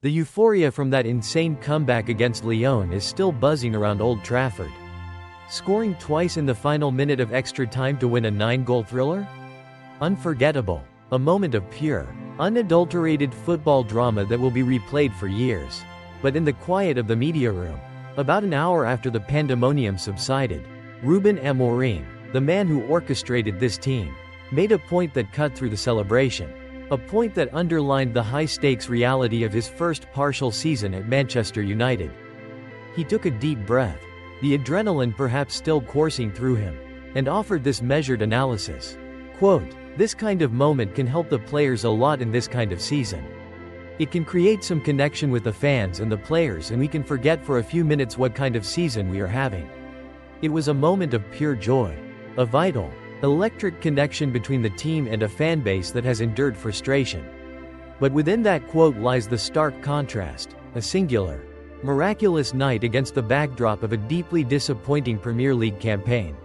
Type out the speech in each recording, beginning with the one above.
The euphoria from that insane comeback against Lyon is still buzzing around Old Trafford. Scoring twice in the final minute of extra time to win a 9-goal thriller? Unforgettable. A moment of pure, unadulterated football drama that will be replayed for years. But in the quiet of the media room, about an hour after the pandemonium subsided, Ruben Amorim, the man who orchestrated this team, made a point that cut through the celebration. A point that underlined the high-stakes reality of his first partial season at Manchester United. He took a deep breath, the adrenaline perhaps still coursing through him, and offered this measured analysis. Quote, "This kind of moment can help the players a lot in this kind of season. It can create some connection with the fans and the players, and we can forget for a few minutes what kind of season we are having." It was a moment of pure joy. A vital, electric connection between the team and a fanbase that has endured frustration. But within that quote lies the stark contrast, a singular, miraculous night against the backdrop of a deeply disappointing Premier League campaign.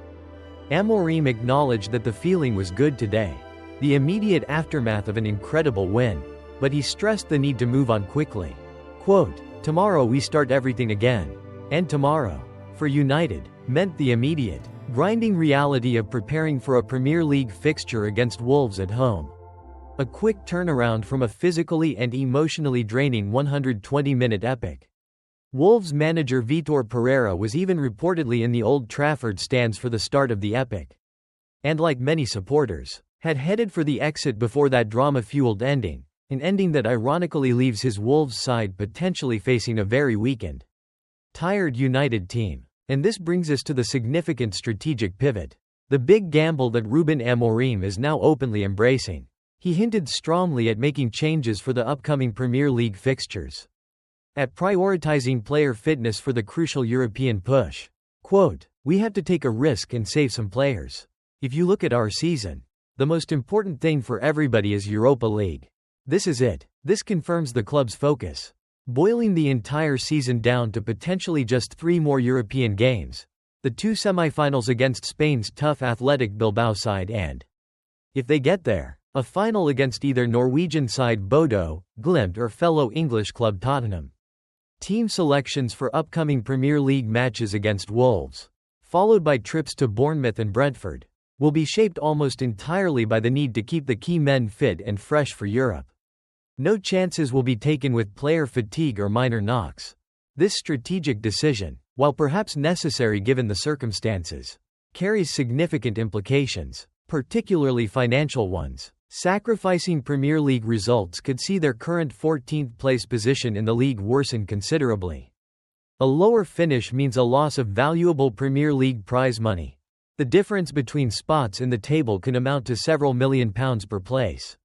Amorim acknowledged that the feeling was good today, the immediate aftermath of an incredible win, but he stressed the need to move on quickly. Quote, "Tomorrow we start everything again. And tomorrow, for United, meant the immediate, grinding reality of preparing for a Premier League fixture against Wolves at home. A quick turnaround from a physically and emotionally draining 120-minute epic." Wolves manager Vitor Pereira was even reportedly in the Old Trafford stands for the start of the epic. And like many supporters, had headed for the exit before that drama-fueled ending, an ending that ironically leaves his Wolves side potentially facing a very weakened, tired United team. And this brings us to the significant strategic pivot. The big gamble that Ruben Amorim is now openly embracing. He hinted strongly at making changes for the upcoming Premier League fixtures. At prioritizing player fitness for the crucial European push. Quote, "We have to take a risk and save some players. If you look at our season, the most important thing for everybody is Europa League. This is it." This confirms the club's focus. Boiling the entire season down to potentially just 3 more European games. The 2 semi-finals against Spain's tough Athletic Bilbao side and, if they get there, a final against either Norwegian side Bodo, Glimt or fellow English club Tottenham. Team selections for upcoming Premier League matches against Wolves, followed by trips to Bournemouth and Brentford, will be shaped almost entirely by the need to keep the key men fit and fresh for Europe. No chances will be taken with player fatigue or minor knocks. This strategic decision, while perhaps necessary given the circumstances, carries significant implications, particularly financial ones. Sacrificing Premier League results could see their current 14th place position in the league worsen considerably. A lower finish means a loss of valuable Premier League prize money. The difference between spots in the table can amount to several £1 million per place.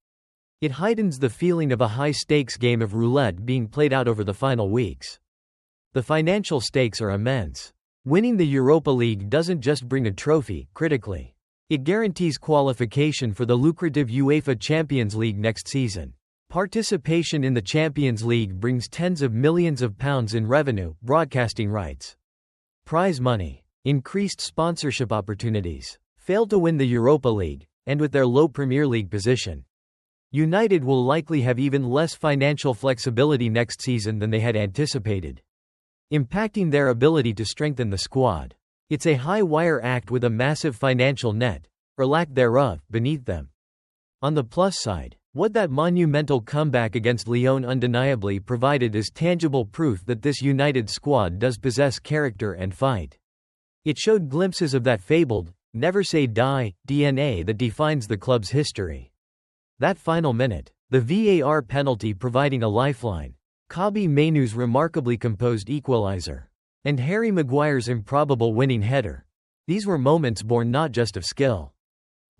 It heightens the feeling of a high-stakes game of roulette being played out over the final weeks. The financial stakes are immense. Winning the Europa League doesn't just bring a trophy, critically. It guarantees qualification for the lucrative UEFA Champions League next season. Participation in the Champions League brings tens of millions of pounds in revenue, broadcasting rights, prize money, increased sponsorship opportunities. Fail to win the Europa League, and with their low Premier League position, United will likely have even less financial flexibility next season than they had anticipated, impacting their ability to strengthen the squad. It's a high-wire act with a massive financial net, or lack thereof, beneath them. On the plus side, what that monumental comeback against Lyon undeniably provided is tangible proof that this United squad does possess character and fight. It showed glimpses of that fabled, never say die, DNA that defines the club's history. That final minute, the VAR penalty providing a lifeline, Kobbie Mainoo's remarkably composed equalizer, and Harry Maguire's improbable winning header. These were moments born not just of skill,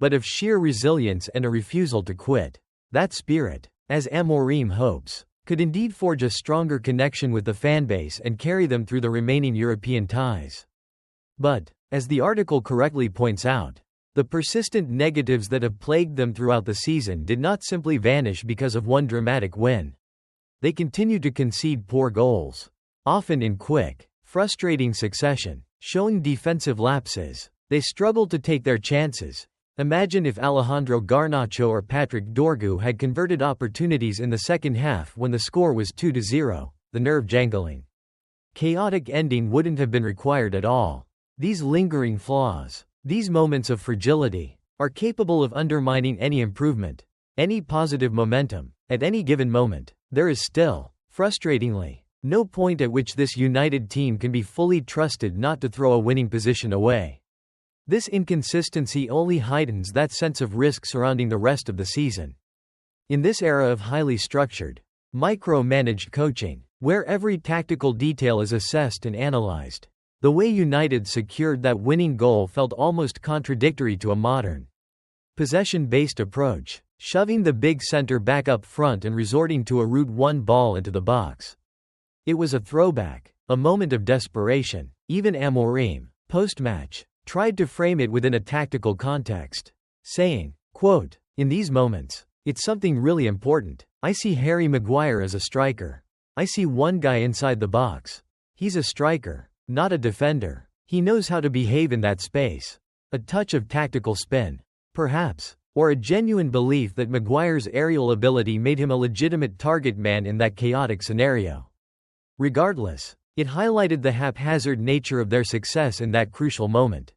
but of sheer resilience and a refusal to quit. That spirit, as Amorim hopes, could indeed forge a stronger connection with the fanbase and carry them through the remaining European ties. But, as the article correctly points out, the persistent negatives that have plagued them throughout the season did not simply vanish because of one dramatic win. They continued to concede poor goals, often in quick, frustrating succession, showing defensive lapses. They struggled to take their chances, Imagine if Alejandro Garnacho or Patrick Dorgu had converted opportunities in the second half when the score was 2-0, the nerve-jangling, chaotic ending wouldn't have been required at all. These lingering flaws, these moments of fragility, are capable of undermining any improvement, any positive momentum. At any given moment, there is still, frustratingly, no point at which this United team can be fully trusted not to throw a winning position away. This inconsistency only heightens that sense of risk surrounding the rest of the season. In this era of highly structured, micro-managed coaching, where every tactical detail is assessed and analyzed, the way United secured that winning goal felt almost contradictory to a modern, possession-based approach, shoving the big center back up front and resorting to a route one ball into the box. It was a throwback, a moment of desperation. Even Amorim, post-match, tried to frame it within a tactical context, saying, quote, "In these moments, it's something really important. I see Harry Maguire as a striker. I see one guy inside the box. He's a striker, not a defender. He knows how to behave in that space." A touch of tactical spin, perhaps, or a genuine belief that Maguire's aerial ability made him a legitimate target man in that chaotic scenario. Regardless, it highlighted the haphazard nature of their success in that crucial moment.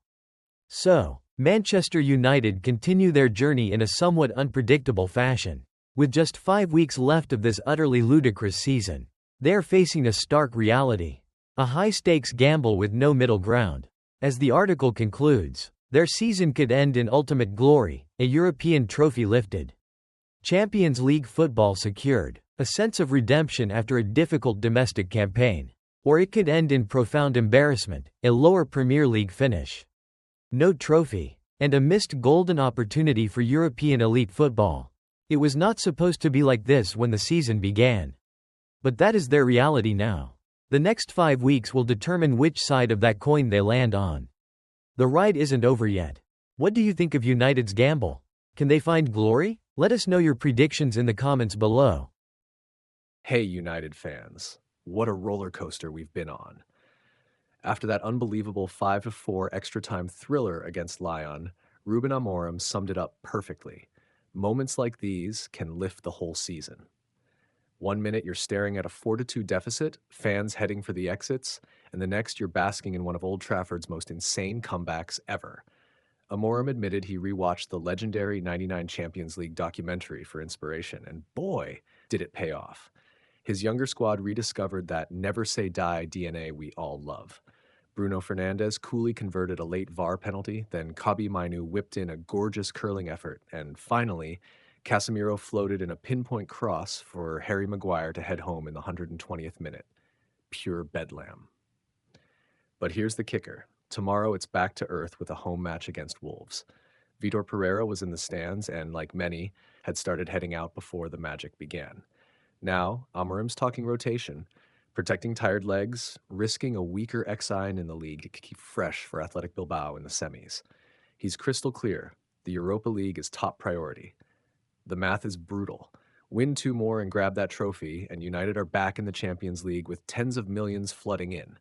So, Manchester United continue their journey in a somewhat unpredictable fashion. With just 5 weeks left of this utterly ludicrous season, they are facing a stark reality. A high-stakes gamble with no middle ground. As the article concludes, their season could end in ultimate glory, a European trophy lifted, Champions League football secured, a sense of redemption after a difficult domestic campaign. Or it could end in profound embarrassment, a lower Premier League finish, no trophy, and a missed golden opportunity for European elite football. It was not supposed to be like this when the season began. But that is their reality now. The next 5 weeks will determine which side of that coin they land on. The ride isn't over yet. What do you think of United's gamble? Can they find glory? Let us know your predictions in the comments below. Hey United fans, what a roller coaster we've been on. After that unbelievable 5-4 extra time thriller against Lyon, Ruben Amorim summed it up perfectly. Moments like these can lift the whole season. 1 minute you're staring at a 4-2 deficit, fans heading for the exits, and the next you're basking in one of Old Trafford's most insane comebacks ever. Amorim admitted he rewatched the legendary '99 Champions League documentary for inspiration, and boy, did it pay off. His younger squad rediscovered that never-say-die DNA we all love. Bruno Fernandes coolly converted a late VAR penalty, then Kobbie Mainoo whipped in a gorgeous curling effort, and finally, Casemiro floated in a pinpoint cross for Harry Maguire to head home in the 120th minute. Pure bedlam. But here's the kicker. Tomorrow it's back to earth with a home match against Wolves. Vitor Pereira was in the stands and, like many, had started heading out before the magic began. Now, Amorim's talking rotation, protecting tired legs, risking a weaker X-Sign in the league to keep fresh for Athletic Bilbao in the semis. He's crystal clear. The Europa League is top priority. The math is brutal. Win 2 more and grab that trophy, and United are back in the Champions League with tens of millions flooding in.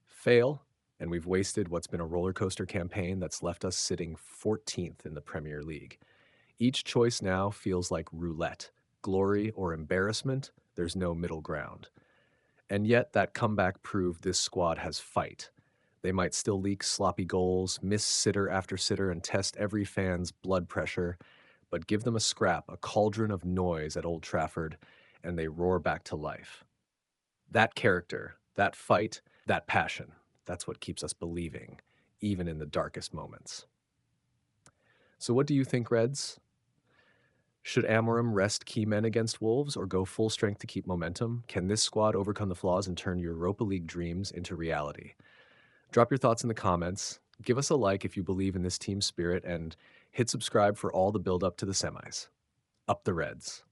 Fail, and we've wasted what's been a roller coaster campaign that's left us sitting 14th in the Premier League. Each choice now feels like roulette. Glory or embarrassment, there's no middle ground. And yet that comeback proved this squad has fight. They might still leak sloppy goals, miss sitter after sitter, and test every fan's blood pressure, but give them a scrap, a cauldron of noise at Old Trafford, and they roar back to life. That character, that fight, that passion, that's what keeps us believing, even in the darkest moments. So what do you think, Reds? Should Amorim rest key men against Wolves or go full strength to keep momentum? Can this squad overcome the flaws and turn Europa League dreams into reality? Drop your thoughts in the comments, give us a like if you believe in this team spirit, and hit subscribe for all the build-up to the semis. Up the Reds!